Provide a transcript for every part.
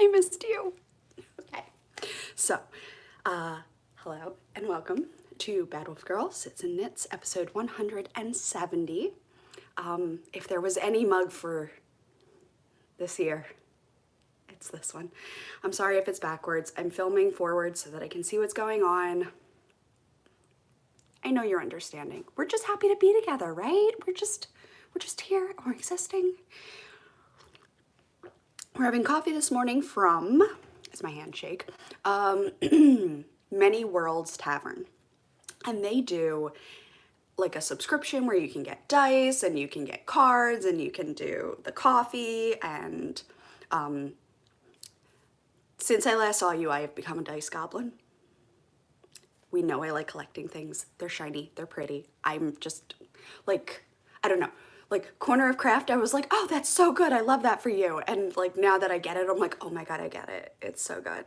I missed you. Okay. So, hello and welcome to Bad Wolf Girl Sits and Knits, episode 170. If there was any mug for this year, it's this one. I'm sorry if it's backwards. I'm filming forward so that I can see what's going on. I know you're understanding. We're just happy to be together, right? We're just here. We're existing. We're having coffee this morning from, it's my handshake, Many Worlds Tavern. And they do like a subscription where you can get dice and you can get cards and you can do the coffee. And since I last saw you, I have become a dice goblin. We know I like collecting things. They're shiny, they're pretty. I'm just like, I don't know. Like Corner of Craft, I was like, oh, that's so good. I love that for you. And like now that I get it, I'm like, oh my God, I get it. It's so good.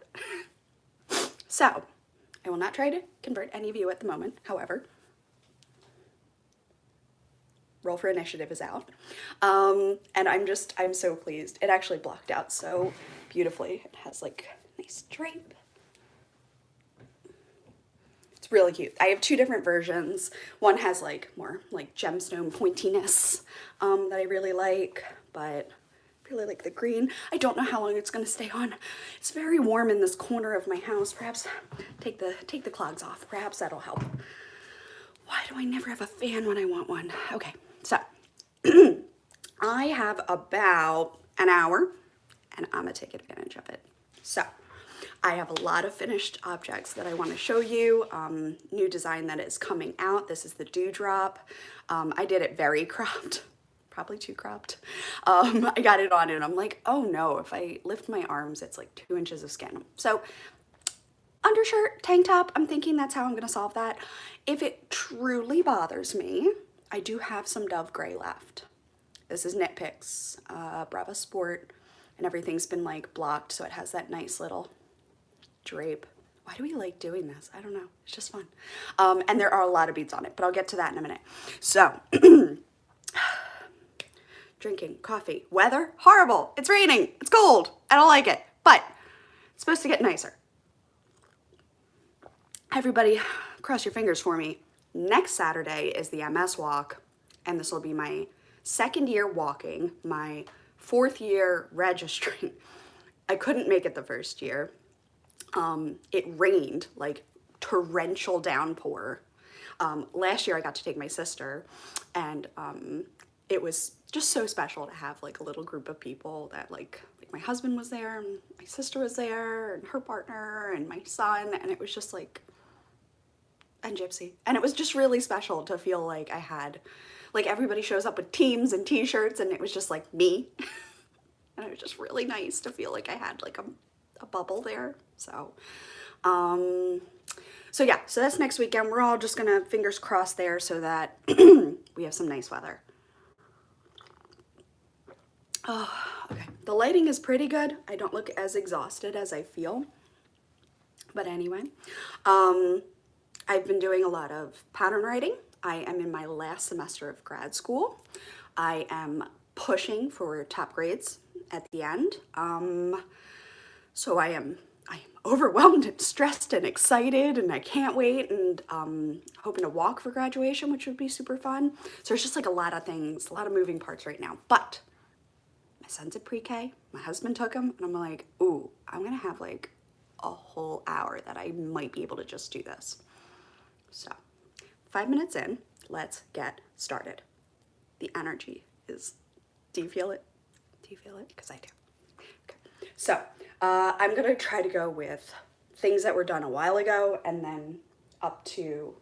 So I will not try to convert any of you at the moment. However, roll for initiative is out. And I'm so pleased. It actually blocked out so beautifully. It has like a nice drape. Really cute. I have two different versions. One has like more like gemstone pointiness that I really like, but I really like the green. I don't know how long it's going to stay on. It's very warm in this corner of my house. Perhaps take the clogs off. Perhaps that'll help. Why do I never have a fan when I want one? Okay, so I have about an hour and I'm gonna take advantage of it. So I have a lot of finished objects that I want to show you. New design that is coming out. This is the Dewdrop. I did it very cropped, probably too cropped. I got it on and I'm like, oh no, if I lift my arms, it's like 2 inches of skin. So undershirt, tank top, I'm thinking that's how I'm going to solve that. If it truly bothers me, I do have some Dove Gray left. This is Knit Picks, Brava Sport, and everything's been like blocked, so it has that nice little drape. Why do we like doing this? I don't know. It's just fun. And there are a lot of beads on it, but I'll get to that in a minute. So, drinking coffee. Weather? Horrible. It's raining. It's cold. I don't like it, but it's supposed to get nicer. Everybody, cross your fingers for me. Next Saturday is the MS walk, and this will be my second year walking, my 4th year registering. I couldn't make it the first year. It rained, like torrential downpour. Last year I got to take my sister, and it was just so special to have like a little group of people that like my husband was there, and my sister was there, and her partner, and my son, and it was just like, and Gypsy. And it was just really special to feel like I had, like everybody shows up with teams and t-shirts, and it was just like me. And it was just really nice to feel like I had like a bubble there. So, so yeah, so that's next weekend. We're all just gonna fingers crossed there so that we have some nice weather. Oh, okay. The lighting is pretty good. I don't look as exhausted as I feel. But anyway, I've been doing a lot of pattern writing. I am in my last semester of grad school. I am pushing for top grades at the end. So I am overwhelmed and stressed and excited, and I can't wait, and hoping to walk for graduation, which would be super fun. So there's just like a lot of things, a lot of moving parts right now. But my son's at pre-K, my husband took him, and I'm like, ooh, I'm gonna have like a whole hour that I might be able to just do this. So 5 minutes in, let's get started. The energy is, do you feel it? Do you feel it? Because I do. Okay. So I'm gonna try to go with things that were done a while ago and then up to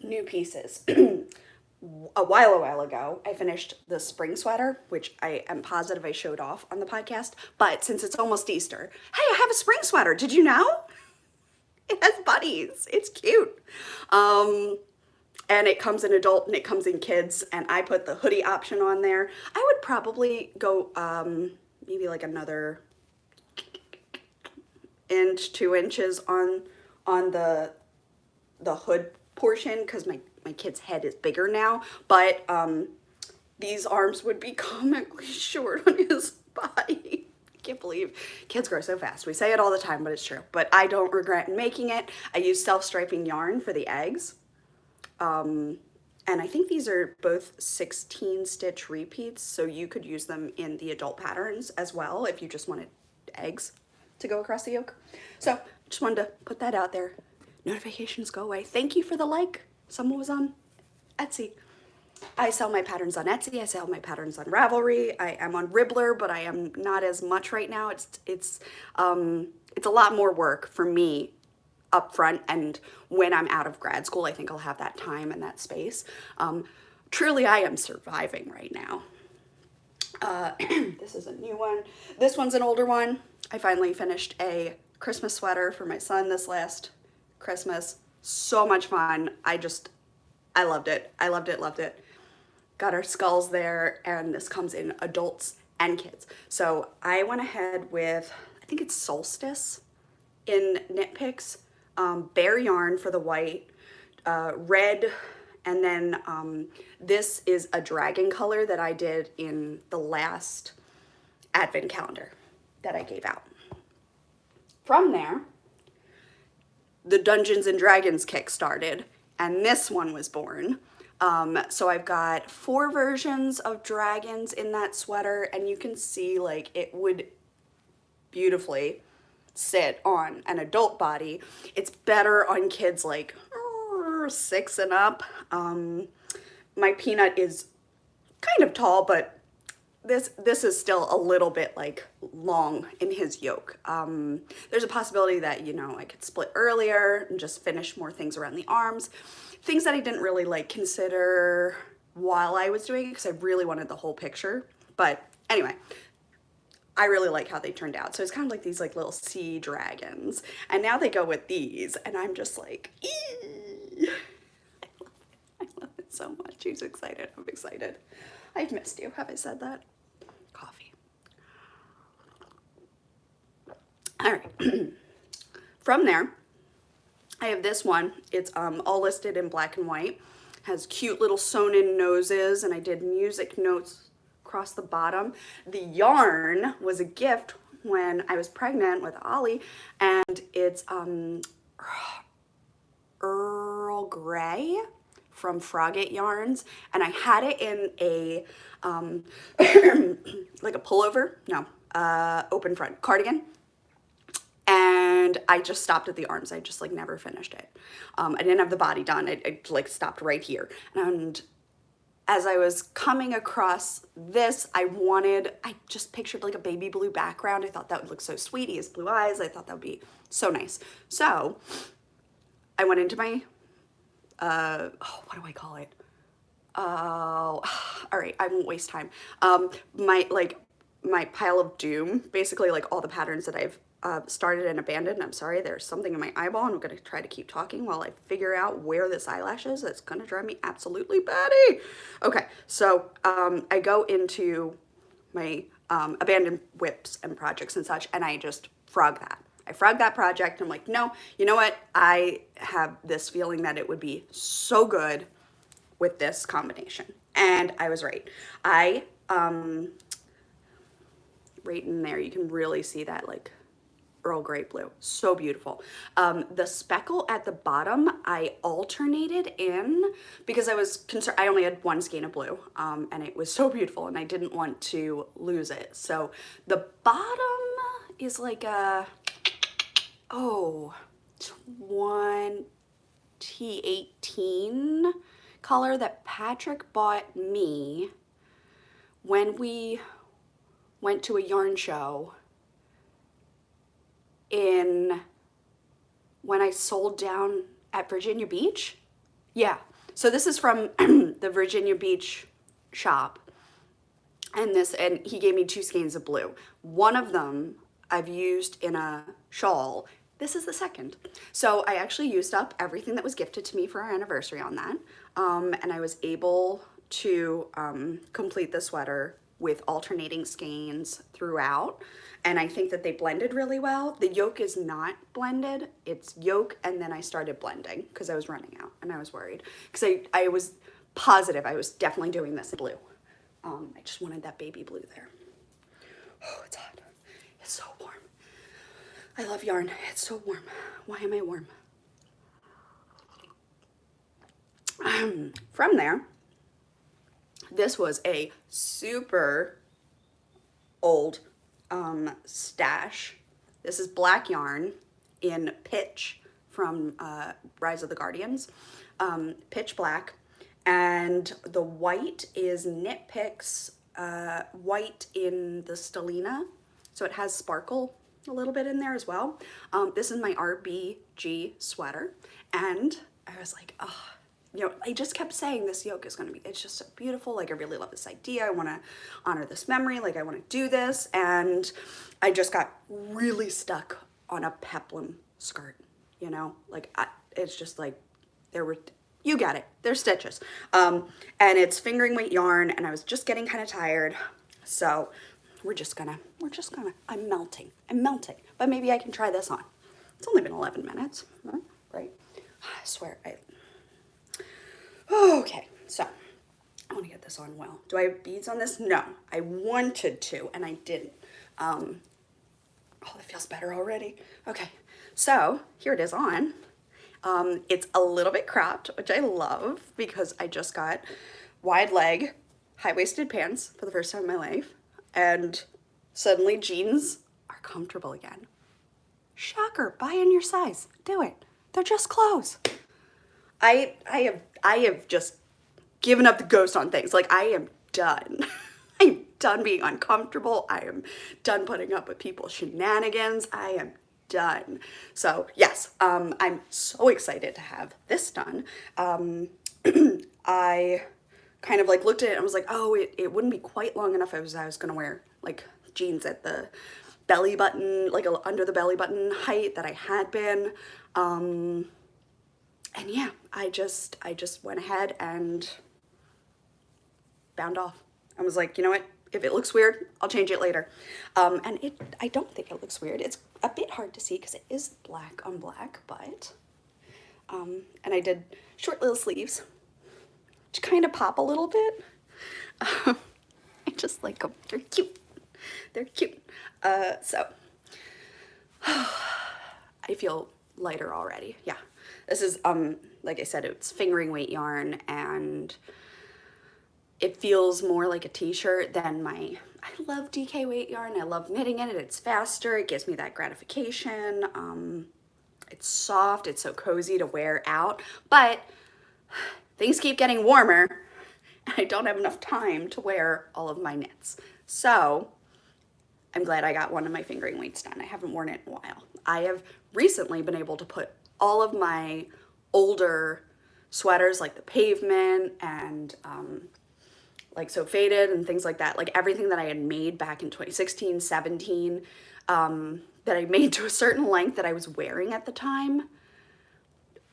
new pieces. A while ago, I finished the spring sweater, which I am positive I showed off on the podcast, but since it's almost Easter, hey, I have a spring sweater, did you know? It has bunnies, it's cute. And it comes in adult and it comes in kids, and I put the hoodie option on there. I would probably go maybe like another inch, 2 inches on the hood portion, because my kid's head is bigger now, but these arms would be comically short on his body. I can't believe kids grow so fast. We say it all the time, but it's true. But I don't regret making it. I use self-striping yarn for the eggs. And I think these are both 16 stitch repeats, so you could use them in the adult patterns as well if you just wanted eggs to go across the yoke. So just wanted to put that out there. Notifications go away. Thank you for the like. Someone was on Etsy. I sell my patterns on Etsy. I sell my patterns on Ravelry. I am on Ribbler, but I am not as much right now. It's a lot more work for me up front, and when I'm out of grad school, I think I'll have that time and that space. Truly, I am surviving right now. This is a new one. This one's an older one. I finally finished a Christmas sweater for my son this last Christmas. So much fun. I loved it. I loved it. Got our skulls there, and this comes in adults and kids. So I went ahead with, I think it's Solstice in Knit Picks. Bare yarn for the white, red, and then this is a dragon color that I did in the last advent calendar that I gave out. From there, the Dungeons and Dragons kick started, and this one was born. So I've got 4 versions of dragons in that sweater, and you can see like it would beautifully sit on an adult body. It's better on kids like 6 and up. My Peanut is kind of tall, but this is still a little bit like long in his yoke. There's a possibility that, you know, I could split earlier and just finish more things around the arms. Things that I didn't really like consider while I was doing it because I really wanted the whole picture. But anyway, I really like how they turned out. So it's kind of like these like little sea dragons. And now they go with these, and I'm just like, eee! I love it so much. He's excited. I'm excited. I've missed you. Have I said that? Coffee. All right. From there, I have this one. It's all listed in black and white. Has cute little sewn in noses, and I did music notes across the bottom. The yarn was a gift when I was pregnant with Ollie, and it's Earl Grey from Frogate Yarns, and I had it in a like a pullover, no, open front cardigan, and I just stopped at the arms. I just like never finished it. I didn't have the body done. I like stopped right here, and as I was coming across this, I just pictured like a baby blue background. I thought that would look so sweet. He has blue eyes. I thought that would be so nice. So I went into my, what do I call it? Oh, all right, I won't waste time. My pile of doom, basically like all the patterns that I've started and abandoned. I'm sorry, there's something in my eyeball, and I'm gonna try to keep talking while I figure out where this eyelash is. That's gonna drive me absolutely batty. Okay, so I go into my abandoned whips and projects and such, and I just frog that. I frog that project. I'm like, no, you know what? I have this feeling that it would be so good with this combination. And I was right. Right in there, you can really see that like Earl Grey blue. So beautiful. The speckle at the bottom, I alternated in because I was concerned. I only had one skein of blue, and it was so beautiful, and I didn't want to lose it. So the bottom is like a, 2018 color that Patrick bought me when we went to a yarn show when I sold down at Virginia Beach. Yeah, so this is from the Virginia Beach shop, and he gave me 2 skeins of blue. One of them I've used in a shawl. This is the second. So I actually used up everything that was gifted to me for our anniversary on that, and I was able to complete the sweater with alternating skeins throughout, and I think that they blended really well. The yoke is not blended, it's yoke, and then I started blending because I was running out and I was worried because I was positive I was definitely doing this in blue. I just wanted that baby blue there. Oh, it's hot. I love yarn. It's so warm. Why am I warm? From there, this was a super old stash. This is black yarn in pitch from Rise of the Guardians, pitch black, and the white is Knit Picks white in the stellina, so it has sparkle a little bit in there as well. This is my RBG sweater, and I was like, oh, you know, I just kept saying this yoke is going to be, it's just so beautiful. Like, I really love this idea. I want to honor this memory. Like, I want to do this. And I just got really stuck on a peplum skirt, you know, like, it's just like, there were, you get it, there's stitches. And it's fingering weight yarn, and I was just getting kind of tired. So we're just gonna, I'm melting, but maybe I can try this on. It's only been 11 minutes, right? I swear, okay, so I want to get this on well. Do I have beads on this? No, I wanted to, and I didn't. Oh, it feels better already. Okay, so here it is on. It's a little bit cropped, which I love because I just got wide leg, high-waisted pants for the first time in my life, and suddenly jeans are comfortable again. Shocker, buy in your size, do it. They're just clothes. I have just given up the ghost on things. Like, I am done. I'm done being uncomfortable. I am done putting up with people's shenanigans. I am done. So yes, I'm so excited to have this done. I kind of like looked at it and was like, oh, it wouldn't be quite long enough as I was gonna wear like jeans at the belly button, like under the belly button height that I had been. And yeah, I just went ahead and bound off. I was like, you know what? If it looks weird, I'll change it later. And I don't think it looks weird. It's a bit hard to see because it is black on black, but, and I did short little sleeves, which kind of pop a little bit. I just like them. They're cute. They're cute. So, I feel lighter already. Yeah. This is, like I said, it's fingering weight yarn, and it feels more like a t-shirt than I love DK weight yarn. I love knitting in it. It's faster. It gives me that gratification. It's soft. It's so cozy to wear out, but things keep getting warmer, and I don't have enough time to wear all of my knits. So I'm glad I got one of my fingering weights done. I haven't worn it in a while. I have recently been able to put all of my older sweaters, like the Pavement and like So Faded and things like that, like everything that I had made back in 2016, 17, that I made to a certain length that I was wearing at the time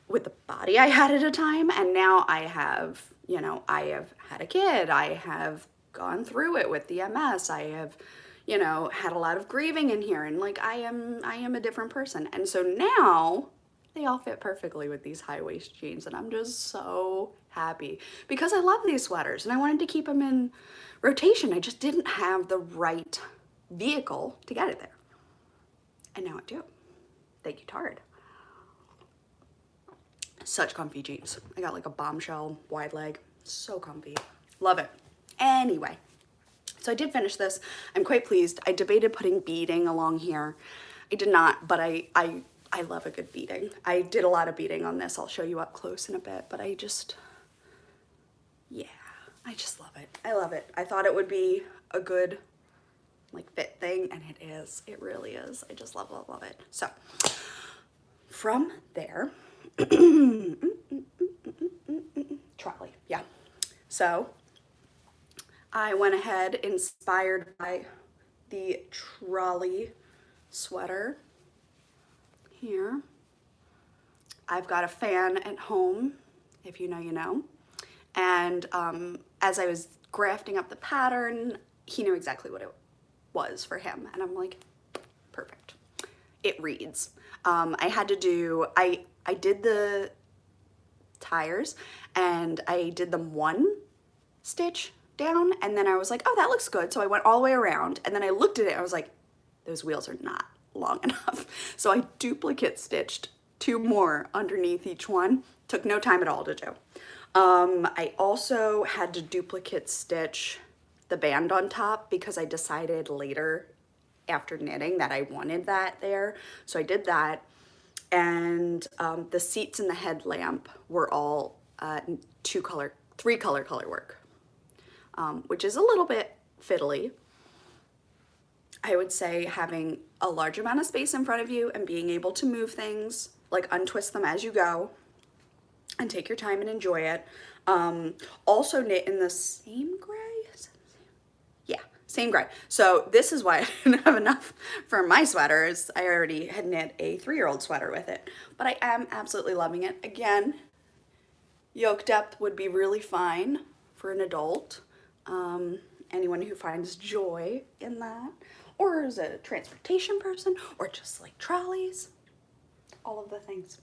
with the body I had at a time. And now I have, you know, I have had a kid, I have gone through it with the MS, I have, you know, had a lot of grieving in here, and like I am a different person. And so now they all fit perfectly with these high waist jeans, and I'm just so happy because I love these sweaters and I wanted to keep them in rotation. I just didn't have the right vehicle to get it there. And now I do. Thank you, Tard. Such comfy jeans. I got like a bombshell wide leg. So comfy. Love it. Anyway, so I did finish this. I'm quite pleased. I debated putting beading along here. I did not, but I love a good beading. I did a lot of beading on this. I'll show you up close in a bit, but I just, yeah, I just love it. I love it. I thought it would be a good like fit thing, and it is. It really is. I just love, love, love it. So from there, trolley, yeah. So I went ahead, inspired by the trolley sweater here. I've got a fan at home, if you know, you know. And as I was grafting up the pattern, he knew exactly what it was for him. And I'm like, perfect. It reads. I had to do, I did the tires and I did them one stitch down, and then I was like, oh, that looks good. So I went all the way around, and then I looked at it and I was like, those wheels are not long enough. So I duplicate stitched 2 more underneath each one. Took no time at all to do. I also had to duplicate stitch the band on top because I decided later after knitting that I wanted that there. So I did that. And the seats and the headlamp were all 3 color work, which is a little bit fiddly. I would say having a large amount of space in front of you and being able to move things, like untwist them as you go and take your time and enjoy it. Also knit in the same gray. Yeah, same gray. So this is why I didn't have enough for my sweaters. I already had knit a 3-year-old sweater with it, but I am absolutely loving it. Again, yoke depth would be really fine for an adult. Anyone who finds joy in that, or is a transportation person, or just like trolleys, all of the things.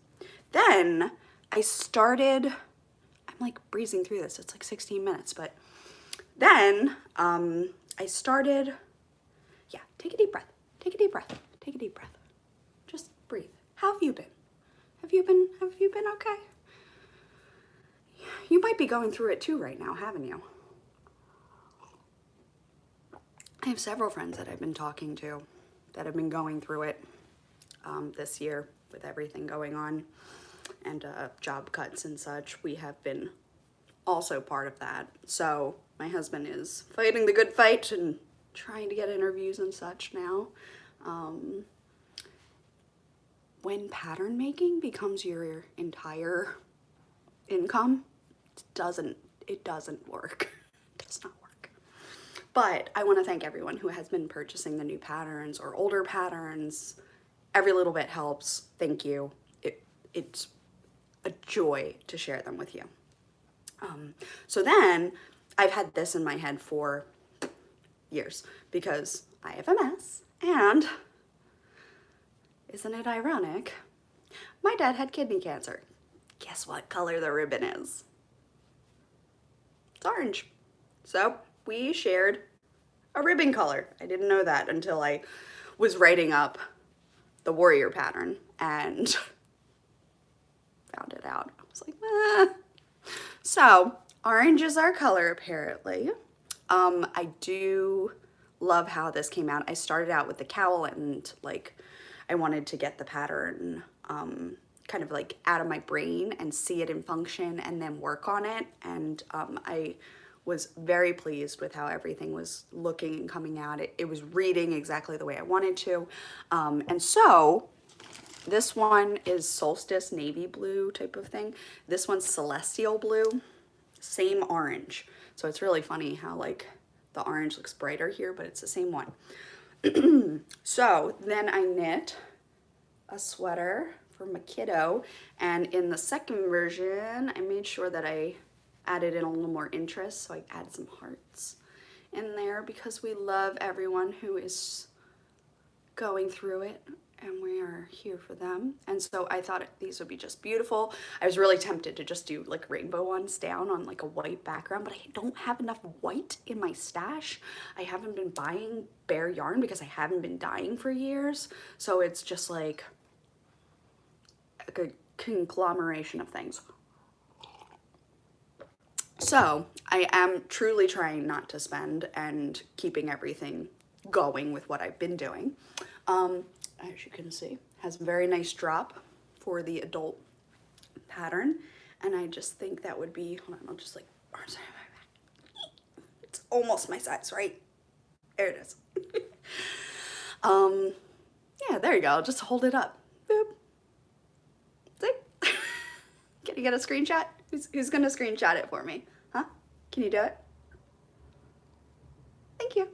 Then I started, I'm like breezing through this, it's like 16 minutes, but then I started, yeah, take a deep breath, take a deep breath, take a deep breath. Just breathe. How have you been? Have you been okay? You might be going through it too right now, haven't you? I have several friends that I've been talking to that have been going through it this year with everything going on and job cuts and such. We have been also part of that. So my husband is fighting the good fight and trying to get interviews and such now. When pattern making becomes your entire income, it doesn't work. It does not work. But I want to thank everyone who has been purchasing the new patterns or older patterns. Every little bit helps. Thank you. It's a joy to share them with you. So then I've had this in my head for years because I have MS, and isn't it ironic? My dad had kidney cancer. Guess what color the ribbon is? It's orange. So we shared a ribbon color. I didn't know that until I was writing up the warrior pattern and found it out. I was like, eh. So orange is our color apparently. I do love how this came out. I started out with the cowl and like I wanted to get the pattern kind of like out of my brain and see it in function and then work on it. And I was very pleased with how everything was looking and coming out. It was reading exactly the way I wanted to. And so this one is solstice navy blue type of thing. This one's celestial blue, same orange. So it's really funny how like the orange looks brighter here, but it's the same one. So then I knit a sweater for my kiddo, and in the second version I made sure that I added in a little more interest, so I added some hearts in there because we love everyone who is going through it and we are here for them. And so I thought these would be just beautiful. I was really tempted to just do like rainbow ones down on like a white background, but I don't have enough white in my stash. I haven't been buying bare yarn because I haven't been dyeing for years. So it's just like a conglomeration of things. So I am truly trying not to spend and keeping everything going with what I've been doing. As you can see, has a very nice drop for the adult pattern. And I just think that would be, hold on, I'll just like, it's almost my size, right? There it is. Yeah, there you go. I'll just hold it up. Boop. See? Can you get a screenshot? Who's gonna screenshot it for me? Huh? Can you do it? Thank you.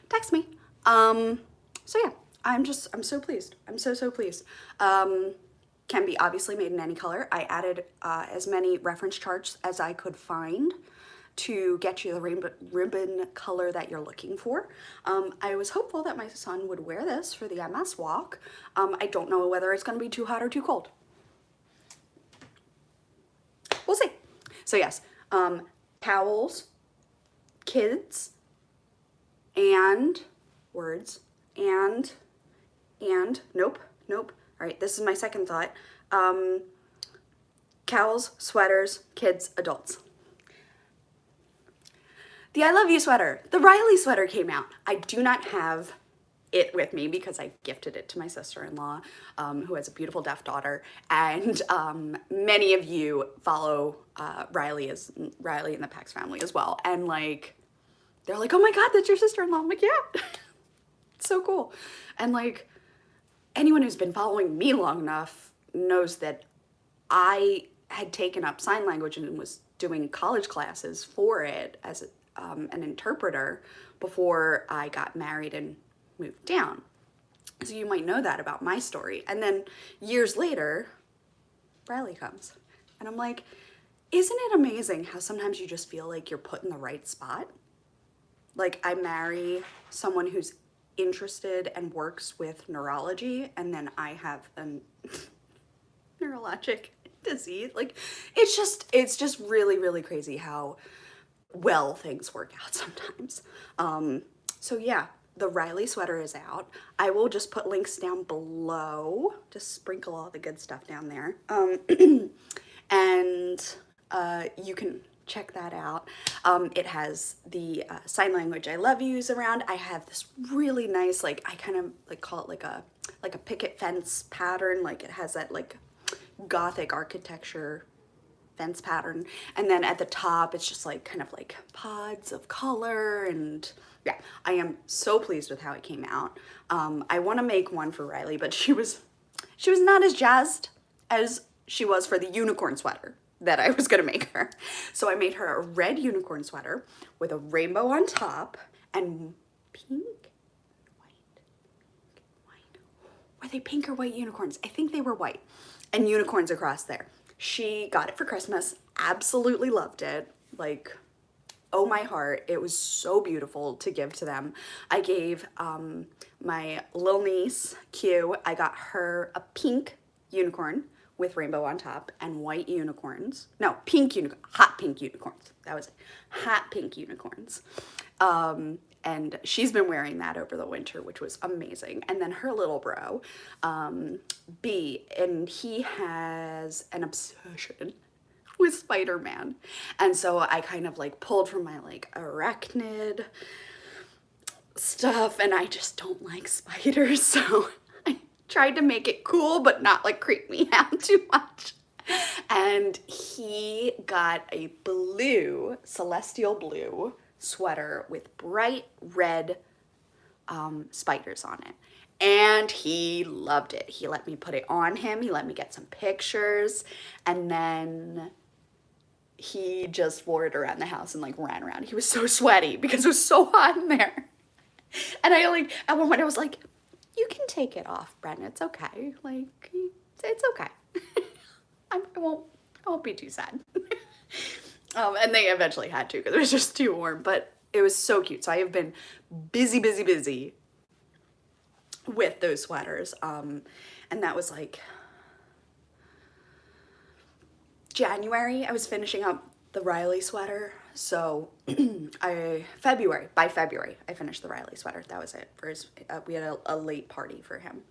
Text me. So yeah, I'm so pleased. I'm so pleased. Can be obviously made in any color. I added as many reference charts as I could find to get you the ribbon color that you're looking for. I was hopeful that my son would wear this for the MS walk. I don't know whether it's gonna be too hot or too cold. We'll see. So yes, towels, kids, and words, and and nope. All right, this is my second thought. Cowls, sweaters, kids, adults. The I Love You sweater, the Riley sweater came out. I do not have it with me because I gifted it to my sister-in-law, who has a beautiful deaf daughter, and many of you follow Riley and the Pax family as well, and like, they're like, oh my god, that's your sister-in-law. I'm like, yeah, it's so cool. And like, anyone who's been following me long enough knows that I had taken up sign language and was doing college classes for it as an interpreter before I got married and moved down. So you might know that about my story. And then years later, Riley comes. And I'm like, isn't it amazing how sometimes you just feel like you're put in the right spot? Like, I marry someone who's interested and works with neurology, and then I have a neurologic disease. Like, it's just really, really crazy how well things work out sometimes. So yeah, the Riley sweater is out. I will just put links down below, just sprinkle all the good stuff down there. And you can check that out. It has the sign language I love yous around. I have this really nice, like, I kind of like call it like a picket fence pattern. Like, it has that like Gothic architecture fence pattern, and then at the top it's just like kind of like pods of color. And yeah, I am so pleased with how it came out. I want to make one for Riley, but she was not as jazzed as she was for the unicorn sweater that I was gonna make her. So I made her a red unicorn sweater with a rainbow on top and pink, white. Were they pink or white unicorns? I think they were white, and unicorns across there. She got it for Christmas, absolutely loved it. Like, oh my heart, it was so beautiful to give to them. I gave my little niece, Q, I got her a pink unicorn with rainbow on top and white unicorns. No, hot pink unicorns. That was it, hot pink unicorns. And she's been wearing that over the winter, which was amazing. And then her little bro, B, and he has an obsession with Spider-Man. And so I kind of like pulled from my like arachnid stuff, and I just don't like spiders. So I tried to make it cool, but not like creep me out too much. And he got a blue, celestial blue sweater with bright red spiders on it, and he loved it. He let me put it on him, he let me get some pictures, and then he just wore it around the house and like ran around. He was so sweaty because it was so hot in there. And I like, at one point I was like, you can take it off, Bren, it's okay, like, it's okay. I won't be too sad. And they eventually had to because it was just too warm, but it was so cute. So I have been busy with those sweaters. And that was like January. I was finishing up the Riley sweater. So by February, I finished the Riley sweater. That was it for his, we had a late party for him.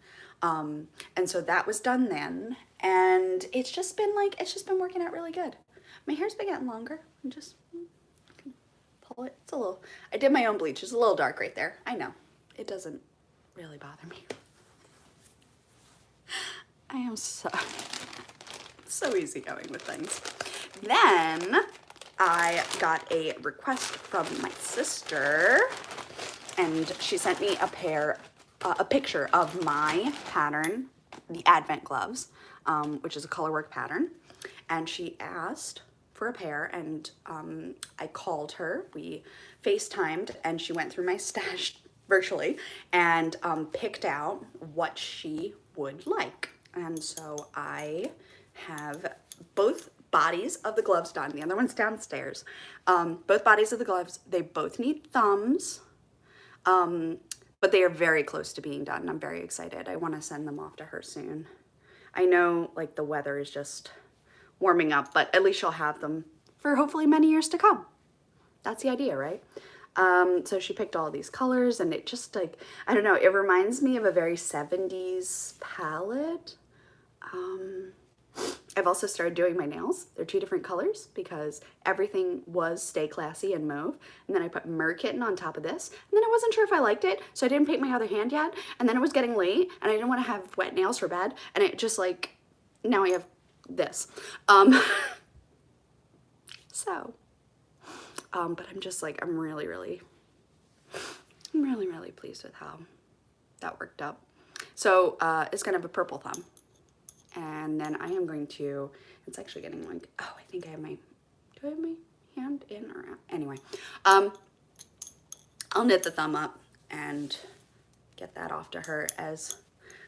And so that was done then. And it's just been working out really good. My hair's been getting longer. I'm just pull it. It's a little, I did my own bleach. It's a little dark right there. I know. It doesn't really bother me. I am so easygoing with things. Then I got a request from my sister, and she sent me a picture of my pattern, the Advent gloves, which is a colorwork pattern. And she asked for a pair, and I called her. We FaceTimed, and she went through my stash virtually and picked out what she would like. And so I have both bodies of the gloves done. The other one's downstairs. Both bodies of the gloves, they both need thumbs, but they are very close to being done. I'm very excited. I want to send them off to her soon. I know like the weather is just warming up, but at least she'll have them for hopefully many years to come. That's the idea, right? So she picked all these colors, and it just like, I don't know, it reminds me of a very 70s palette. I've also started doing my nails. They're 2 different colors because everything was Stay Classy and mauve. And then I put Merkitten on top of this. And then I wasn't sure if I liked it, so I didn't paint my other hand yet. And then it was getting late, and I didn't want to have wet nails for bed. And it just like, now I have this. But I'm just like, I'm really pleased with how that worked out. So it's gonna have a purple thumb. And then I am going to, it's actually getting like, oh, I think I have my, do I have my hand in or out? Anyway, I'll knit the thumb up and get that off to her as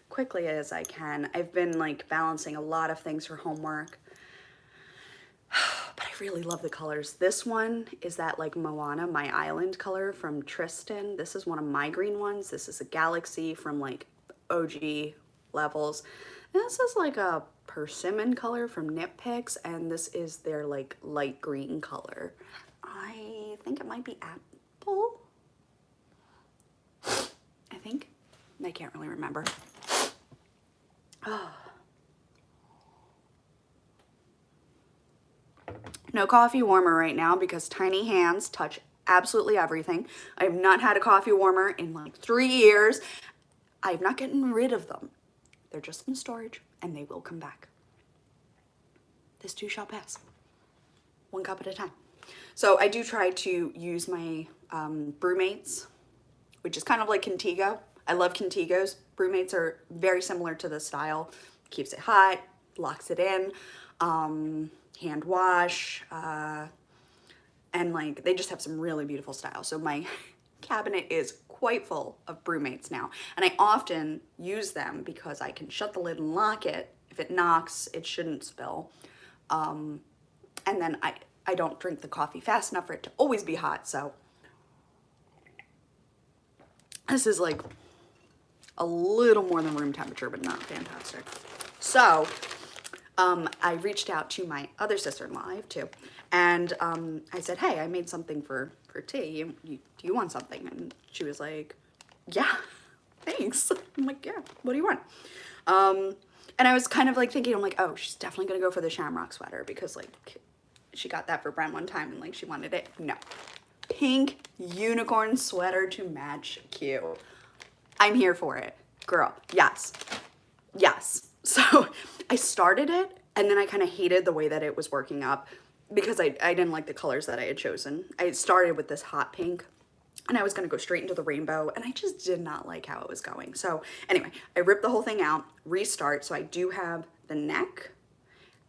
quickly as I can. I've been like balancing a lot of things for homework, but I really love the colors. This one is that like Moana, My Island color from Tristan. This is one of my green ones. This is a Galaxy from like OG Levels. This is like a persimmon color from Knit Picks, and this is their like light green color. I think it might be apple. I think. I can't really remember. Oh. No coffee warmer right now because tiny hands touch absolutely everything. I have not had a coffee warmer in like 3 years. I have not gotten rid of them. They're just in storage, and they will come back. This too shall pass. 1 cup at a time. So I do try to use my Brewmates, which is kind of like Contigo. I love Contigos. Brewmates are very similar to the style. Keeps it hot, locks it in, hand wash, and like they just have some really beautiful style. So my cabinet is quite full of Brewmates now, and I often use them because I can shut the lid and lock it. If it knocks, it shouldn't spill. And then I don't drink the coffee fast enough for it to always be hot, so this is like a little more than room temperature, but not fantastic. So I reached out to my other sister-in-law, I have 2, and I said, hey, I made something for tea. Do you want something? And she was like, yeah, thanks. I'm like, yeah, what do you want? And I was kind of like thinking, I'm like, oh, she's definitely gonna go for the shamrock sweater because like she got that for Bren one time and like she wanted it. No. Pink unicorn sweater to match Q. I'm here for it. Girl, yes. Yes. So I started it, and then I kind of hated the way that it was working up because I didn't like the colors that I had chosen. I started with this hot pink, and I was going to go straight into the rainbow, and I just did not like how it was going. So anyway, I ripped the whole thing out, restart. So I do have the neck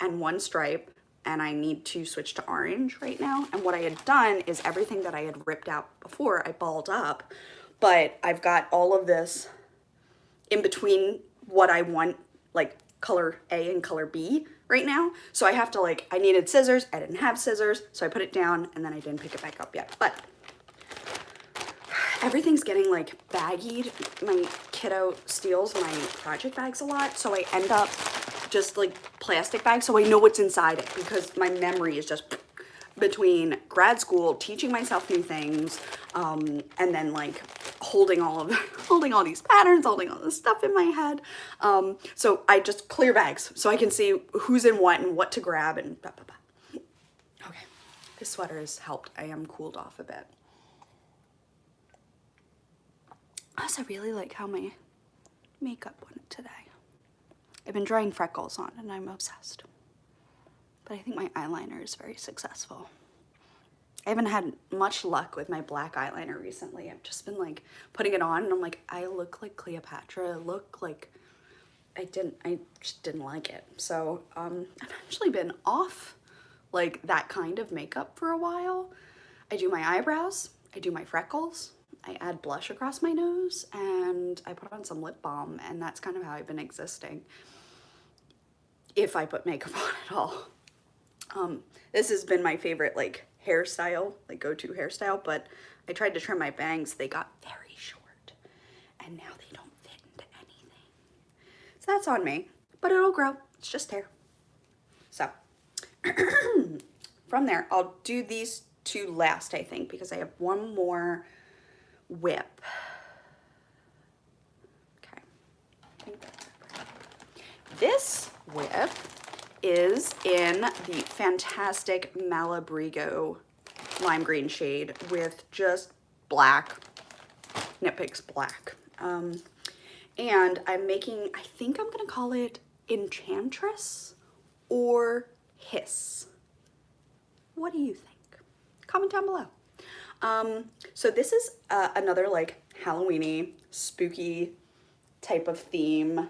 and 1 stripe, and I need to switch to orange right now. And what I had done is everything that I had ripped out before, I balled up, but I've got all of this in between what I want, like color A and color B right now. So I have to like, I needed scissors, I didn't have scissors, so I put it down and then I didn't pick it back up yet. But everything's getting like baggied. My kiddo steals my project bags a lot, so I end up just like plastic bags so I know what's inside it because my memory is just between grad school, teaching myself new things, and then like holding all these patterns, holding all this stuff in my head. So I just clear bags so I can see who's in what and what to grab and blah, blah, blah. Okay, this sweater has helped. I am cooled off a bit. I also really like how my makeup went today. I've been drawing freckles on and I'm obsessed. But I think my eyeliner is very successful. I haven't had much luck with my black eyeliner recently. I've just been like putting it on and I'm like, I look like Cleopatra. I look like I just didn't like it. So I've actually been off like that kind of makeup for a while. I do my eyebrows, I do my freckles, I add blush across my nose, and I put on some lip balm, and that's kind of how I've been existing. If I put makeup on at all. This has been my favorite like hairstyle, like go-to hairstyle, but I tried to trim my bangs. They got very short, and now they don't fit into anything. So that's on me, but it'll grow. It's just hair. So from there, I'll do these to last, I think, because I have one more whip. Okay. I think that's it. This whip is in the fantastic Malabrigo lime green shade with just black, Knit Picks black. And I'm making, I think I'm gonna call it Enchantress or Hiss. What do you think? Comment down below. So this is another like Halloween-y, spooky type of theme.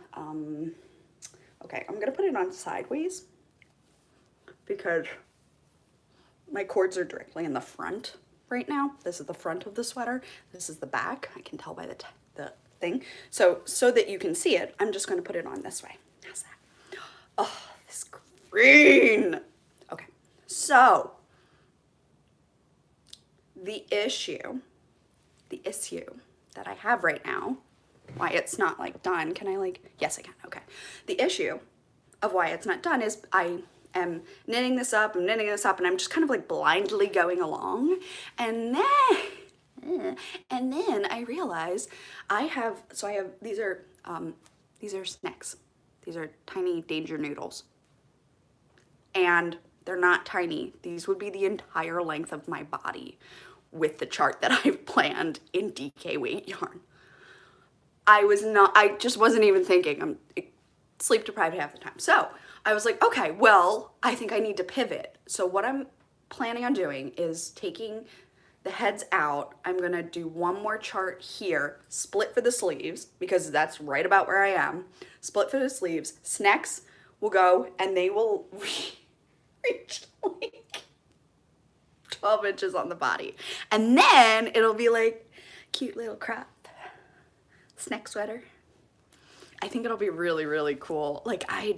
Okay, I'm gonna put it on sideways because my cords are directly in the front right now. This is the front of the sweater. This is the back. I can tell by the thing. So that you can see it, I'm just gonna put it on this way. How's that? Oh, this green. Okay, so the issue that I have right now, why it's not like done, can I like, yes I can, okay. The issue of why it's not done is I am knitting this up, and I'm just kind of like blindly going along, and then I realize I have these are snacks. These are tiny danger noodles. And they're not tiny. These would be the entire length of my body with the chart that I've planned in DK weight yarn. I just wasn't even thinking. I'm sleep deprived half the time. So I was like, okay, well, I think I need to pivot. So what I'm planning on doing is taking the heads out. I'm gonna do one more chart here, split for the sleeves, because that's right about where I am. Split for the sleeves. Snacks will go, and they will reach like 12 inches on the body. And then it'll be like cute little crop snack sweater. I think it'll be really, really cool. Like I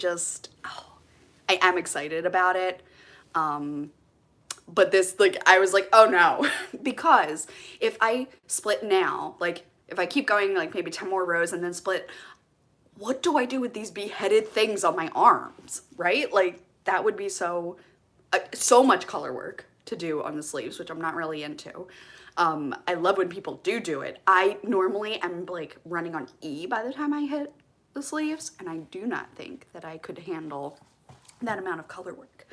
am excited about it. But this, like, I was like, oh no, because if I split now, like if I keep going like maybe 10 more rows and then split, what do I do with these beheaded things on my arms, right? Like that would be so much color work to do on the sleeves, which I'm not really into. I love when people do it. I normally am like running on E by the time I hit the sleeves, and I do not think that I could handle that amount of color work.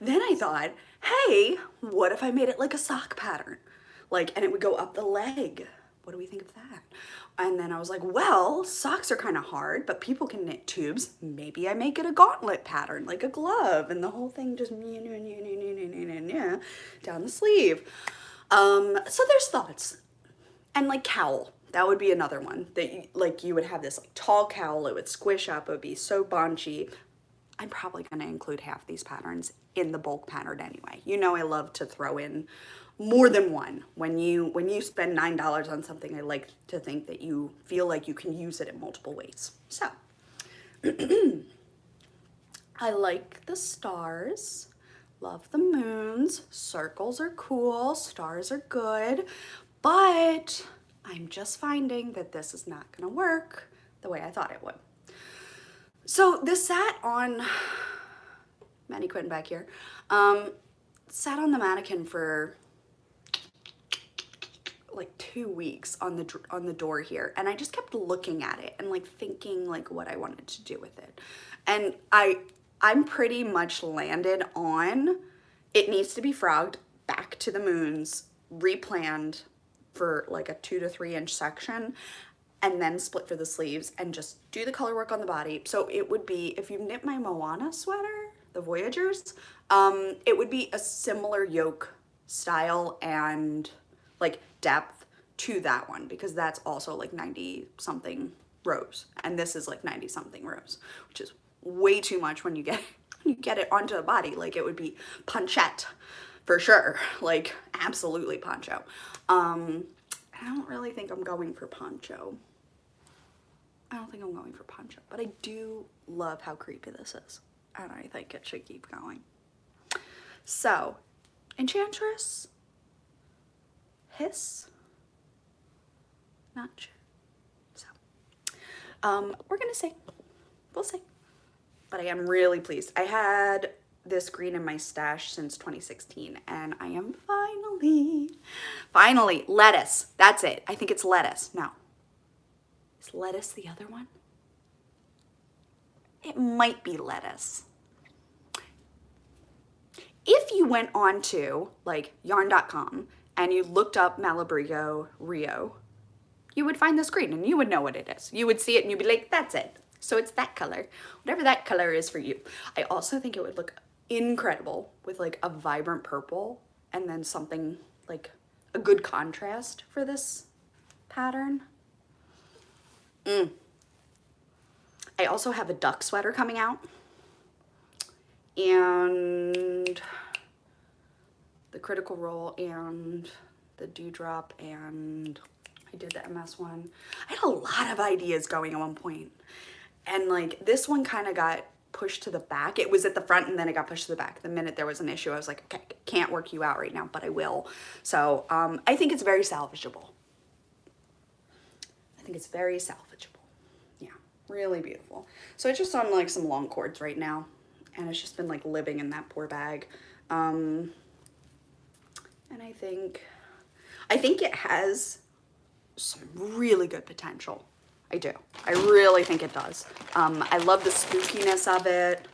Then I thought, hey, what if I made it like a sock pattern? Like, and it would go up the leg. What do we think of that? And then I was like, well, socks are kind of hard, but people can knit tubes. Maybe I make it a gauntlet pattern, like a glove, and the whole thing just down the sleeve. So there's thoughts. And like cowl, that would be another one that you would have this like tall cowl, it would squish up, it would be so bunchy. I'm probably going to include half these patterns in the bulk pattern anyway. You know I love to throw in more than one. When you spend $9 on something, I like to think that you feel like you can use it in multiple ways. So, I like the stars, love the moons, circles are cool, stars are good, but I'm just finding that this is not going to work the way I thought it would. So this sat on mannequin back here, sat on the mannequin for like 2 weeks on the door here, and I just kept looking at it and like thinking like what I wanted to do with it. And I'm pretty much landed on it needs to be frogged back to the moons, replanned for like a 2 to 3 inch section, and then split for the sleeves and just do the color work on the body. So it would be, if you knit my Moana sweater, the Voyagers, it would be a similar yoke style and like depth to that one, because that's also like 90 something rows, and this is like 90 something rows, which is way too much when you get it onto the body. Like it would be ponchette for sure, like absolutely poncho. I don't really think I'm going for poncho. But I do love how creepy this is, and I think it should keep going. So, Enchantress, Hiss, not sure. So, we're gonna see. We'll see. But I am really pleased. I had this green in my stash since 2016, and I am finally Finally, lettuce. That's it. I think it's lettuce. Now, is lettuce the other one? It might be lettuce. If you went on to like yarn.com and you looked up Malabrigo Rio, you would find the screen and you would know what it is. You would see it and you'd be like, that's it. So it's that color, whatever that color is for you. I also think it would look incredible with like a vibrant purple and then something like a good contrast for this pattern. I also have a duck sweater coming out and the Critical Role and the Dewdrop, and I did the MS one. I had a lot of ideas going at one point, and like this one kind of got pushed to the back. It was at the front and then it got pushed to the back. The minute there was an issue, I was like, okay, can't work you out right now, but I will. So I think it's very salvageable. I think it's very salvageable. Yeah, really beautiful. So it's just on like some long cords right now, and it's just been like living in that poor bag. And I think it has some really good potential. I do. I really think it does. I love the spookiness of it.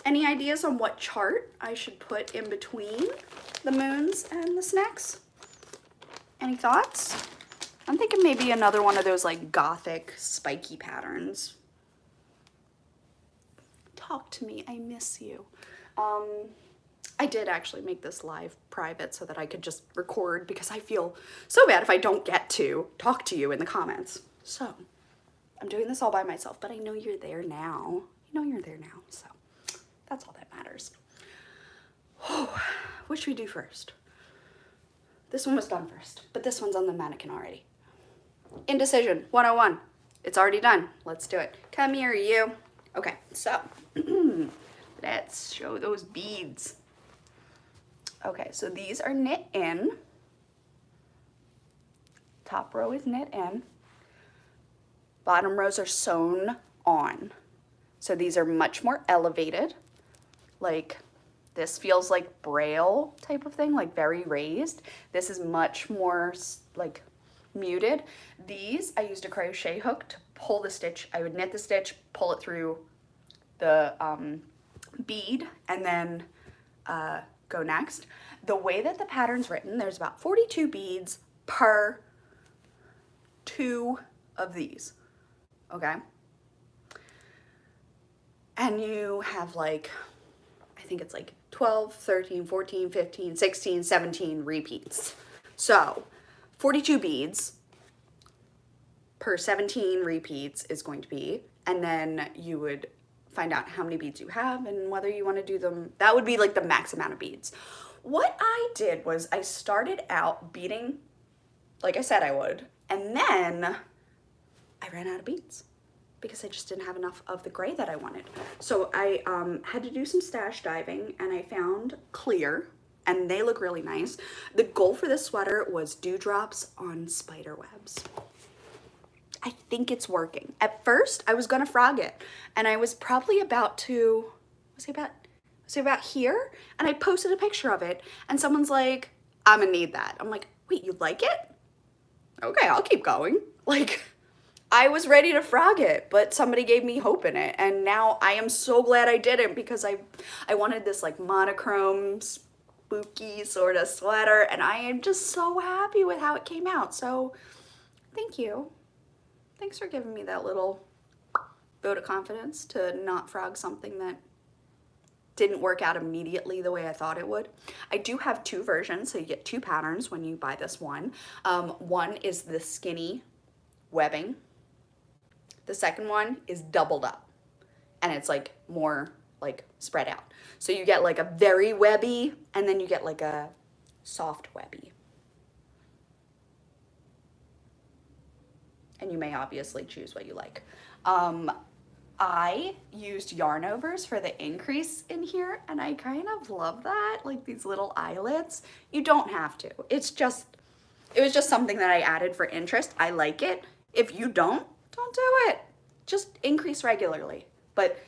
Any ideas on what chart I should put in between the moons and the snacks? Any thoughts? I'm thinking maybe another one of those like gothic spiky patterns. Talk to me, I miss you. I did actually make this live private so that I could just record, because I feel so bad if I don't get to talk to you in the comments. So I'm doing this all by myself, but I know you're there now. You know you're there now, so that's all that matters. What should we do first? This one was done first, but this one's on the mannequin already. Indecision 101. It's already done. Let's do it. Come here, you. Okay, so let's show those beads. Okay, so these are knit in. Top row is knit in. Bottom rows are sewn on. So these are much more elevated. Like this feels like braille type of thing, like very raised. This is much more like muted. These, I used a crochet hook to pull the stitch. I would knit the stitch, pull it through the bead, and then go next. The way that the pattern's written, there's about 42 beads per 2 of these, okay? And you have like, I think it's like 12, 13, 14, 15, 16, 17 repeats. So 42 beads per 17 repeats is going to be, and then you would find out how many beads you have and whether you want to do them. That would be like the max amount of beads. What I did was I started out beading like I said I would, and then I ran out of beads because I just didn't have enough of the gray that I wanted. So I had to do some stash diving, and I found clear, and they look really nice. The goal for this sweater was dewdrops on spider webs. I think it's working. At first, I was gonna frog it, and I was probably about to, was it about here? And I posted a picture of it, and someone's like, I'm gonna need that. I'm like, wait, you like it? Okay, I'll keep going. Like, I was ready to frog it, but somebody gave me hope in it, and now I am so glad I didn't, because I wanted this like monochrome, spooky sort of sweater, and I am just so happy with how it came out. So thank you. Thanks for giving me that little vote of confidence to not frog something that didn't work out immediately the way I thought it would. I do have 2 versions, so you get 2 patterns when you buy this one. One is the skinny webbing. The second one is doubled up, and it's like more like spread out. So you get like a very webby, and then you get like a soft webby. And you may obviously choose what you like. I used yarn overs for the increase in here, and I kind of love that, like these little eyelets. You don't have to. It was just something that I added for interest. I like it. If you don't do it. Just increase regularly. But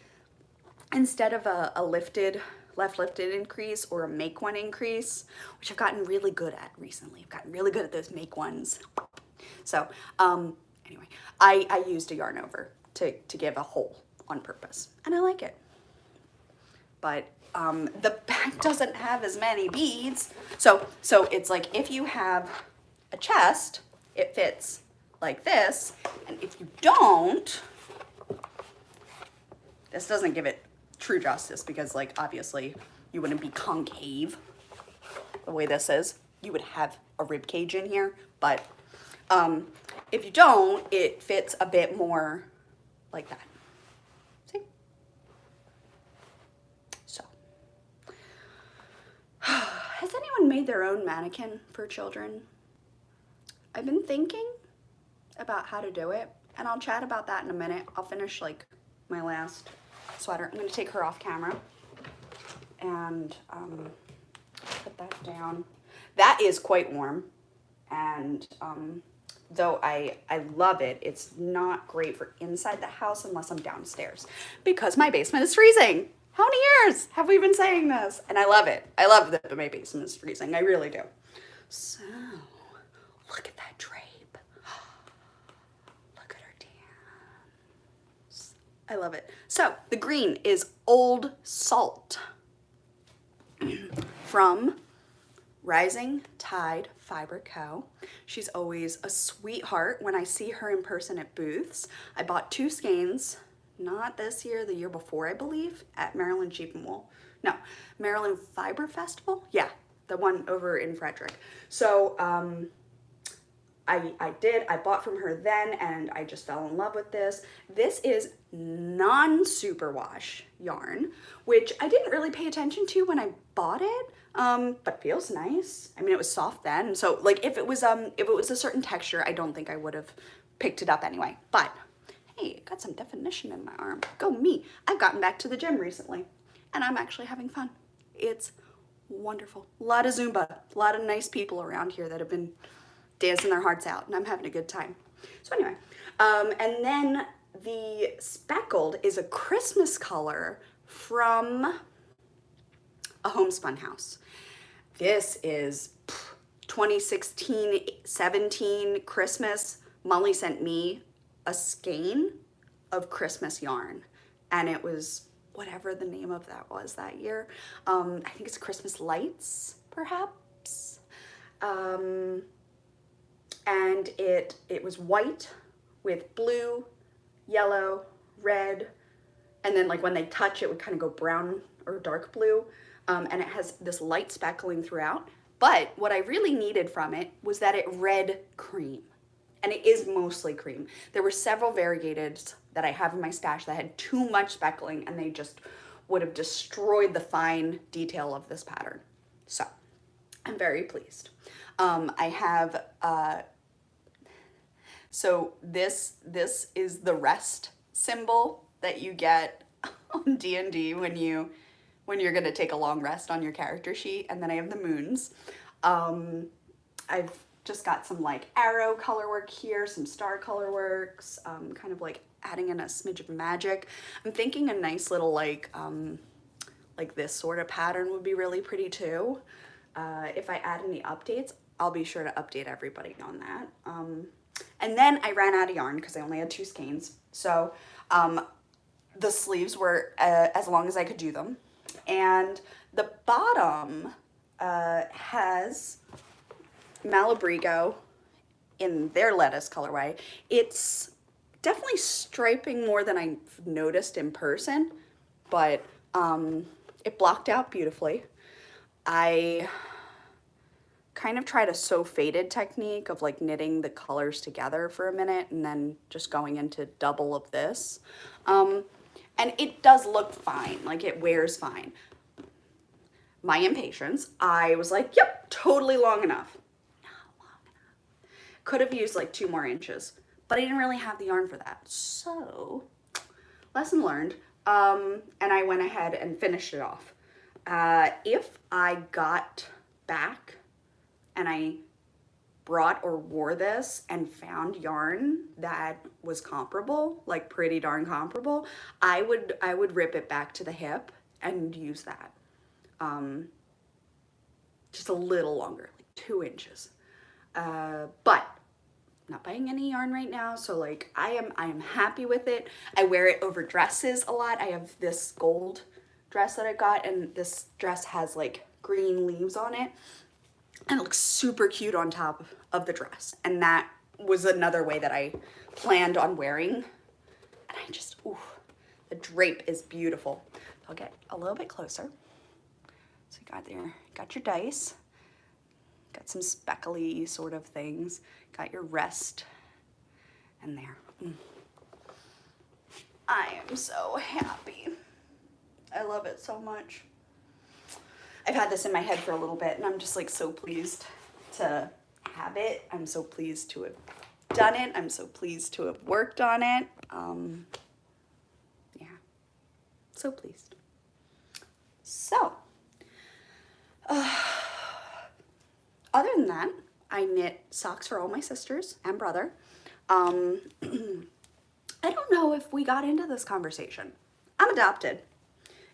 instead of a lifted left lifted increase or a make one increase, which I've gotten really good at recently. I've gotten really good at those make ones. So anyway, I used a yarn over to give a hole on purpose, and I like it. But the back doesn't have as many beads. So it's like if you have a chest, it fits like this, and if you don't, this doesn't give it true justice because, like, obviously you wouldn't be concave the way this is. You would have a rib cage in here, but if you don't, it fits a bit more like that. See? So, has anyone made their own mannequin for children? I've been thinking about how to do it, and I'll chat about that in a minute. I'll finish like my last sweater. I'm going to take her off camera and put that down. That is quite warm, and though I love it, it's not great for inside the house unless I'm downstairs because my basement is freezing. How many years have we been saying this? And I love it. I love that my basement is freezing. I really do. So, look at that drape. Look at her dance. I love it. So, the green is Old Salt from Rising Tide Fiber Co. She's always a sweetheart when I see her in person at booths. I bought 2 skeins, not this year, the year before, I believe, at Maryland Sheep and Wool. No, Maryland Fiber Festival? Yeah, the one over in Frederick. So, I bought from her then, and I just fell in love with this. This is non-superwash yarn, which I didn't really pay attention to when I bought it, but feels nice. I mean, it was soft then, so like if it was a certain texture, I don't think I would have picked it up anyway. But hey, it got some definition in my arm. Go me! I've gotten back to the gym recently, and I'm actually having fun. It's wonderful. A lot of Zumba, a lot of nice people around here that have been dancing their hearts out, and I'm having a good time. So anyway, and then the speckled is a Christmas color from a homespun house. This is 2016-17 Christmas. Molly sent me a skein of Christmas yarn, and it was whatever the name of that was that year. I think it's Christmas Lights, perhaps. And it was white with blue, yellow, red, and then like when they touch it would kind of go brown or dark blue, and it has this light speckling throughout. But what I really needed from it was that it read cream, and it is mostly cream. There were several variegateds that I have in my stash that had too much speckling, and they just would have destroyed the fine detail of this pattern. So I'm very pleased. I have, so this is the rest symbol that you get on D&D when you're gonna take a long rest on your character sheet, and then I have the moons. I've just got some like arrow color work here, some star color works, kind of like adding in a smidge of magic. I'm thinking a nice little like this sort of pattern would be really pretty too. If I add any updates, I'll be sure to update everybody on that. And then I ran out of yarn because I only had 2 skeins. So the sleeves were as long as I could do them. And the bottom has Malabrigo in their lettuce colorway. It's definitely striping more than I've noticed in person, but it blocked out beautifully. I kind of tried a sew faded technique of like knitting the colors together for a minute and then just going into double of this. And it does look fine, like it wears fine. My impatience, I was like, yep, totally long enough. Not long enough. Could have used like 2 more inches, but I didn't really have the yarn for that. So, lesson learned, and I went ahead and finished it off. If I got back and I brought or wore this and found yarn that was comparable, like pretty darn comparable, I would rip it back to the hip and use that. just a little longer, like 2 inches. But not buying any yarn right now, so like I am happy with it. I wear it over dresses a lot. I have this gold dress that I got, and this dress has like green leaves on it, and it looks super cute on top of the dress. And that was another way that I planned on wearing. And I just, ooh, the drape is beautiful. I'll get a little bit closer. So you got your dice, got some speckly sort of things, got your rest, and there. I am so happy. I love it so much. I've had this in my head for a little bit, and I'm just like so pleased to have it. I'm so pleased to have done it. I'm so pleased to have worked on it. Yeah, so pleased. So, other than that, I knit socks for all my sisters and brother. I don't know if we got into this conversation. I'm adopted,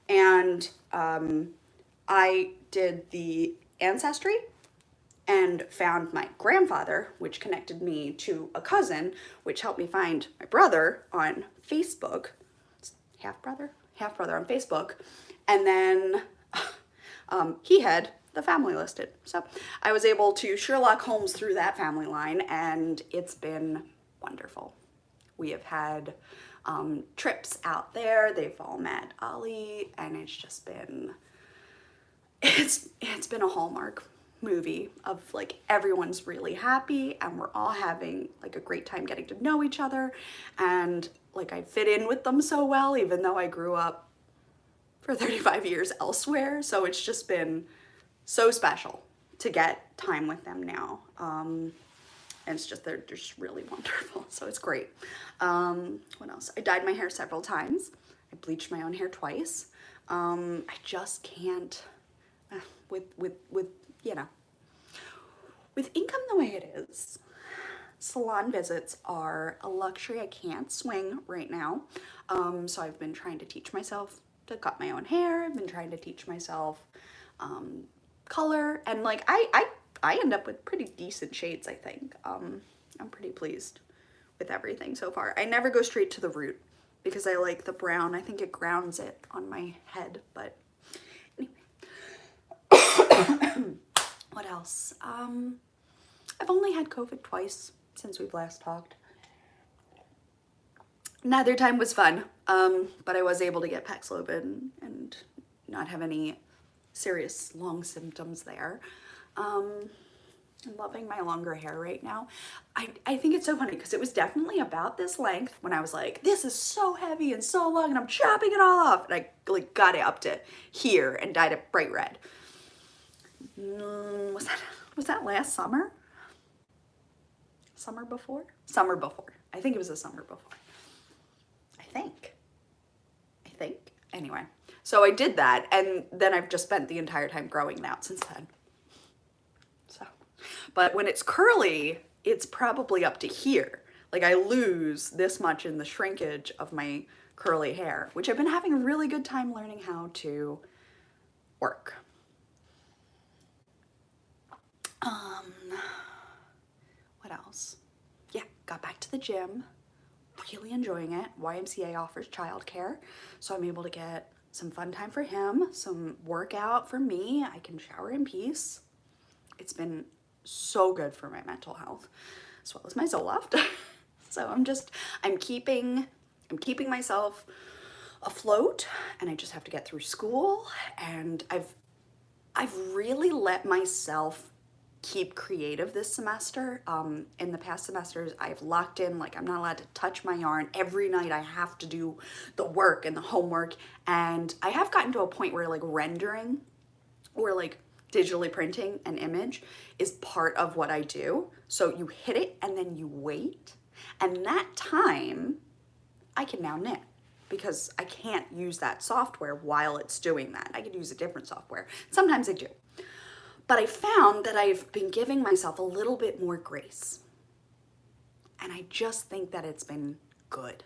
and I did the ancestry and found my grandfather, which connected me to a cousin, which helped me find my brother on Facebook, half brother on Facebook, and then he had the family listed. So I was able to Sherlock Holmes through that family line, and it's been wonderful. We have had trips out there. They've all met Ollie, and it's just been, it's been a Hallmark movie of like everyone's really happy, and we're all having like a great time getting to know each other, and like I fit in with them so well, even though I grew up for 35 years elsewhere. So it's just been so special to get time with them now. And it's just, they're just really wonderful. So it's great. What else? I dyed my hair several times. I bleached my own hair twice. I just can't, with you know, with income the way it is, salon visits are a luxury I can't swing right now. So I've been trying to teach myself to cut my own hair. I've been trying to teach myself color, and like I end up with pretty decent shades, I think. I'm pretty pleased with everything so far. I never go straight to the root because I like the brown. I think it grounds it on my head, but anyway. What else? I've only had COVID twice since we've last talked. Neither time was fun, but I was able to get Paxlovid and not have any serious long symptoms there. I'm loving my longer hair right now. I think it's so funny because it was definitely about this length when I was like, this is so heavy and so long and I'm chopping it all off. And I like got it up to here and dyed it bright red. Was that last summer? Summer before? Summer before. I think it was the summer before. I think. Anyway, so I did that, and then I've just spent the entire time growing it out since then. So, but when it's curly, it's probably up to here. Like I lose this much in the shrinkage of my curly hair, which I've been having a really good time learning how to work. What else? Yeah, got back to the gym. Really enjoying it. YMCA offers childcare, so I'm able to get some fun time for him, some workout for me. I can shower in peace. It's been so good for my mental health, as well as my Zoloft. So I'm keeping myself afloat, and I just have to get through school. And I've really let myself keep creative this semester. In the past semesters, I've locked in, like I'm not allowed to touch my yarn. Every night I have to do the work and the homework, and I have gotten to a point where like rendering or like digitally printing an image is part of what I do. So you hit it and then you wait, and that time I can now knit because I can't use that software while it's doing that. I could use a different software. Sometimes I do. But I found that I've been giving myself a little bit more grace. And I just think that it's been good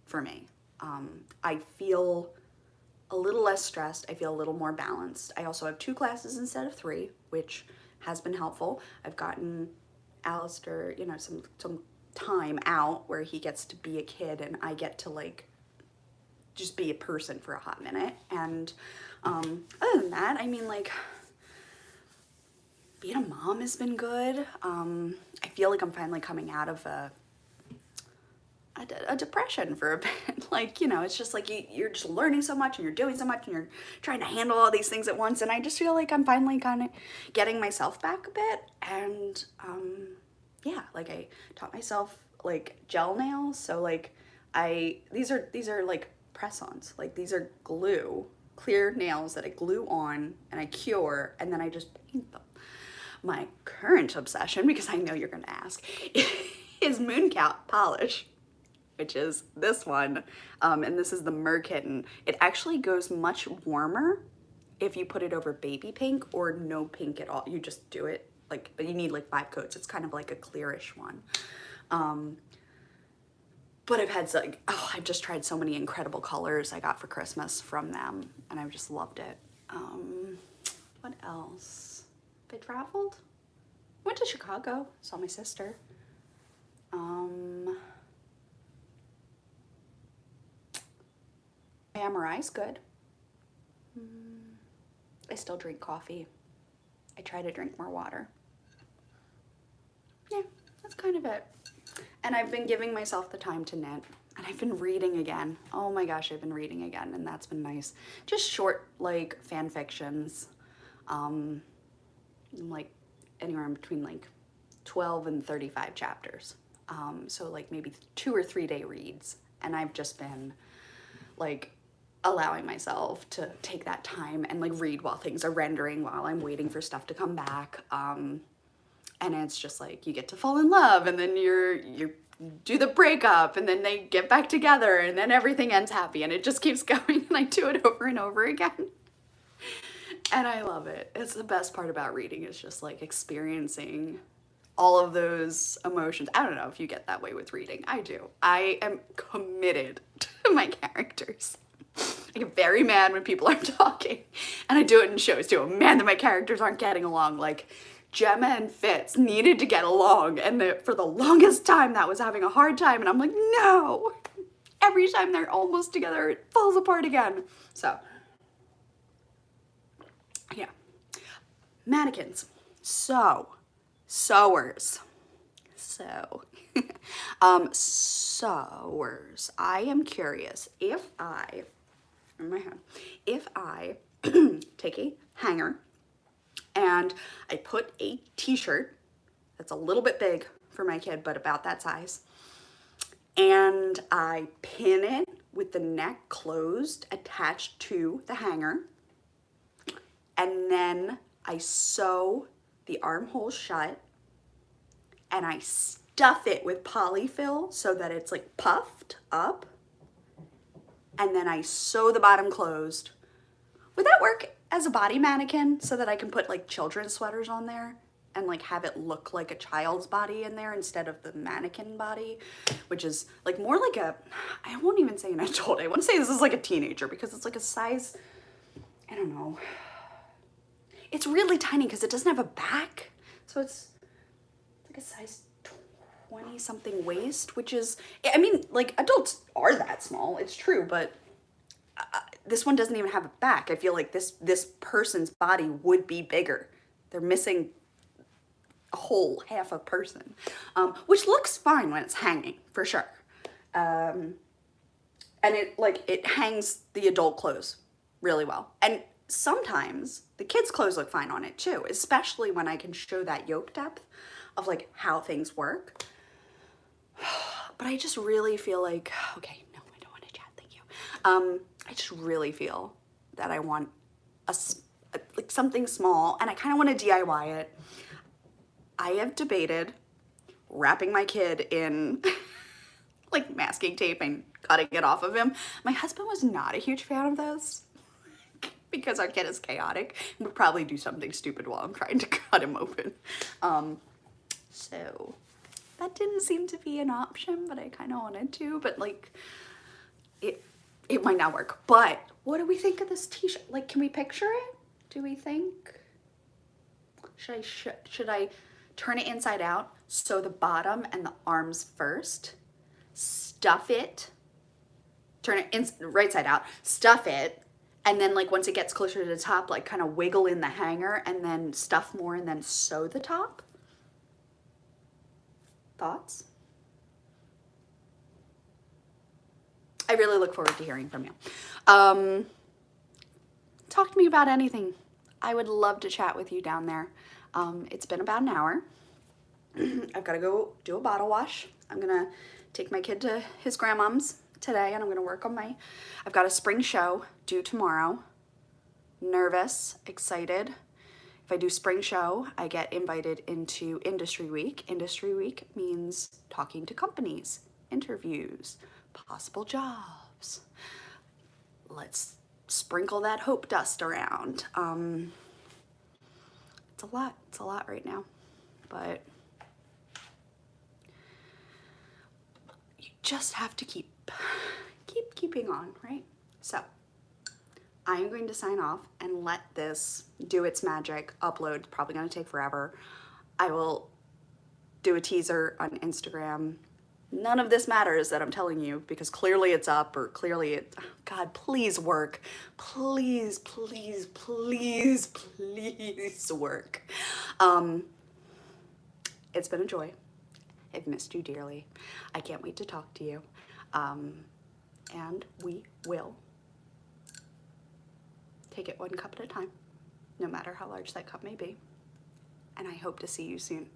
for me. I feel a little less stressed. I feel a little more balanced. I also have 2 classes instead of 3, which has been helpful. I've gotten Alistair, you know, some time out where he gets to be a kid and I get to like just be a person for a hot minute. And other than that, I mean, like, being a mom has been good. I feel like I'm finally coming out of a depression for a bit. Like, you know, it's just like you're just learning so much and you're doing so much and you're trying to handle all these things at once. And I just feel like I'm finally kind of getting myself back a bit. And yeah, like I taught myself like gel nails. So like these are like press-ons. Like these are glue, clear nails that I glue on and I cure and then I just paint them. My current obsession, because I know you're gonna ask, is mooncat polish, which is this one, and this is the Merkitten. It actually goes much warmer if you put it over baby pink or no pink at all. You just do it, like, but you need like 5 coats. It's kind of like a clearish one. But I've had, like, oh, I've just tried so many incredible colors I got for Christmas from them, and I've just loved it. What else? I traveled. Went to Chicago, saw my sister. MRI's good. I still drink coffee. I try to drink more water. Yeah, that's kind of it. And I've been giving myself the time to knit. And I've been reading again. Oh my gosh, I've been reading again, and that's been nice. Just short, like, fan fictions. Like anywhere in between like 12 and 35 chapters. So like maybe 2 or 3 day reads. And I've just been like allowing myself to take that time and like read while things are rendering, while I'm waiting for stuff to come back. And it's just like you get to fall in love, and then you do the breakup, and then they get back together, and then everything ends happy, and it just keeps going, and I do it over and over again. And I love it. It's the best part about reading, is just like experiencing all of those emotions. I don't know if you get that way with reading. I do. I am committed to my characters. I get very mad when people aren't talking. And I do it in shows too. I'm mad that my characters aren't getting along. Like Gemma and Fitz needed to get along, and for the longest time that was having a hard time, and I'm like, no. Every time they're almost together, it falls apart again. So yeah. Mannequins. Sewers. Sewers. I am curious if I take a hanger and I put a t-shirt that's a little bit big for my kid, but about that size, and I pin it with the neck closed, attached to the hanger, and then I sew the armhole shut, and I stuff it with polyfill so that it's like puffed up, and then I sew the bottom closed. Would that work as a body mannequin so that I can put like children's sweaters on there and like have it look like a child's body in there instead of the mannequin body, which is like more like a, I won't even say an adult, I want to say this is like a teenager, because it's like a size, I don't know. It's really tiny because it doesn't have a back. So it's like a size 20 something waist, which is, I mean, like adults are that small, it's true, but this one doesn't even have a back. I feel like this person's body would be bigger. They're missing a whole half a person, which looks fine when it's hanging, for sure. And it hangs the adult clothes really well. And sometimes the kids' clothes look fine on it too, especially when I can show that yoke depth of like how things work. But I just really feel like, okay, no, I don't want to chat, thank you. I just really feel that I want like something small, and I kind of want to DIY it. I have debated wrapping my kid in like masking tape and cutting it off of him. My husband was not a huge fan of this because our kid is chaotic and would probably do something stupid while I'm trying to cut him open. So that didn't seem to be an option, but I kind of wanted to, but like it might not work. But What do we think of this t-shirt? Like, can we picture it? Do we think? Should I turn it inside out, sew the bottom and the arms first, stuff it, turn it right side out, stuff it, and then like once it gets closer to the top, like kind of wiggle in the hanger and then stuff more and then sew the top? Thoughts? I really look forward to hearing from you. Talk to me about anything. I would love to chat with you down there. It's been about an hour. I've got to go do a bottle wash. I'm gonna take my kid to his grandmom's today and I'm gonna work on I've got a spring show due tomorrow. Nervous, excited. If I do spring show, I get invited into Industry Week. Industry Week means talking to companies, interviews, possible jobs. Let's sprinkle that hope dust around. It's a lot right now, but you just have to keep keeping on, right? So I am going to sign off and let this do its magic. Upload, it's probably gonna take forever. I will do a teaser on Instagram. None of this matters that I'm telling you because clearly it's up or clearly it, God, please work. Please, please, please, please work. It's been a joy. I've missed you dearly. I can't wait to talk to you. And we will take it one cup at a time, no matter how large that cup may be. And I hope to see you soon.